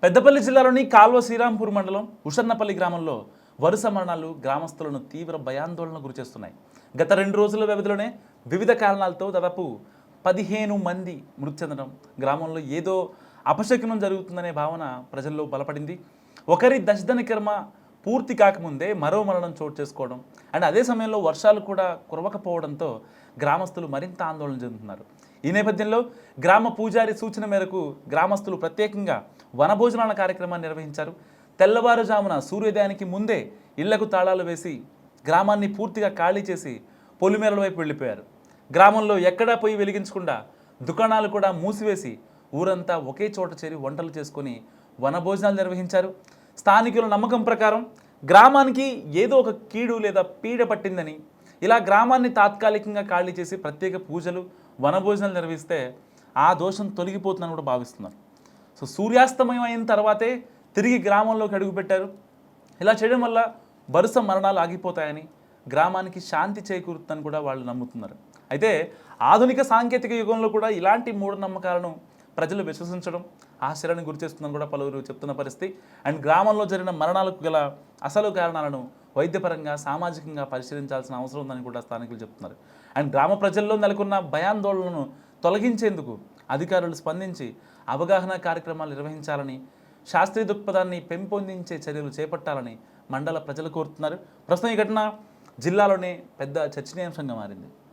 పెద్దపల్లి జిల్లాలోని కాల్వ శ్రీరాంపూర్ మండలం ఉషన్నపల్లి గ్రామంలో వరుస మరణాలు గ్రామస్తులను తీవ్ర భయాందోళనకు గురిచేస్తున్నాయి. గత 2 రోజుల వ్యవధిలోనే వివిధ కారణాలతో దాదాపు 15 మంది మృతి చెందడం, గ్రామంలో ఏదో అపశకునం జరుగుతుందనే భావన ప్రజల్లో బలపడింది. ఒకరి దశదన కర్మ పూర్తి కాకముందే మరో మరణం చోటు చేసుకోవడం అండ్ అదే సమయంలో వర్షాలు కూడా కురవకపోవడంతో గ్రామస్తులు మరింత ఆందోళన చెందుతున్నారు. ఈ నేపథ్యంలో గ్రామ పూజారి సూచన మేరకు గ్రామస్తులు ప్రత్యేకంగా వనభోజనాల కార్యక్రమాన్ని నిర్వహించారు. తెల్లవారుజామున సూర్యోదయానికి ముందే ఇళ్లకు తాళాలు వేసి గ్రామాన్ని పూర్తిగా ఖాళీ చేసి పొలిమేరల వైపు వెళ్ళిపోయారు. గ్రామంలో ఎక్కడా పొయ్యి వెలిగించకుండా దుకాణాలు కూడా మూసివేసి ఊరంతా ఒకే చోట చేరి వంటలు చేసుకొని వనభోజనాలు నిర్వహించారు. స్థానికుల నమ్మకం ప్రకారం గ్రామానికి ఏదో ఒక కీడు లేదా పీడ పట్టిందని, ఇలా గ్రామాన్ని తాత్కాలికంగా ఖాళీ చేసి ప్రత్యేక పూజలు వనభోజనాలు నిర్వహిస్తే ఆ దోషం తొలగిపోతుందని కూడా భావిస్తున్నారు. సో సూర్యాస్తమయం అయిన తర్వాతే తిరిగి గ్రామంలోకి అడుగుపెట్టారు. ఇలా చేయడం వల్ల వరుస మరణాలు ఆగిపోతాయని, గ్రామానికి శాంతి చేకూరుతుందని కూడా వాళ్ళు నమ్ముతున్నారు. అయితే ఆధునిక సాంకేతిక యుగంలో కూడా ఇలాంటి మూఢనమ్మకాలను ప్రజలు విశ్వసించడం ఆశ్చర్యానికి గురి చేస్తుందని కూడా పలువురు చెప్తున్న పరిస్థితి. అండ్ గ్రామంలో జరిగిన మరణాలకు గల అసలు కారణాలను వైద్యపరంగా సామాజికంగా పరిశీలించాల్సిన అవసరం ఉందని కూడా స్థానికులు చెప్తున్నారు. అండ్ గ్రామ ప్రజల్లో నెలకొన్న భయాందోళనను తొలగించేందుకు అధికారులు స్పందించి అవగాహన కార్యక్రమాలు నిర్వహించాలని, శాస్త్రీయ దృక్పథాన్ని పెంపొందించే చర్యలు చేపట్టాలని మండల ప్రజలు కోరుతున్నారు. ప్రస్తుతం ఈ ఘటన జిల్లాలోనే పెద్ద చర్చనీయాంశంగా మారింది.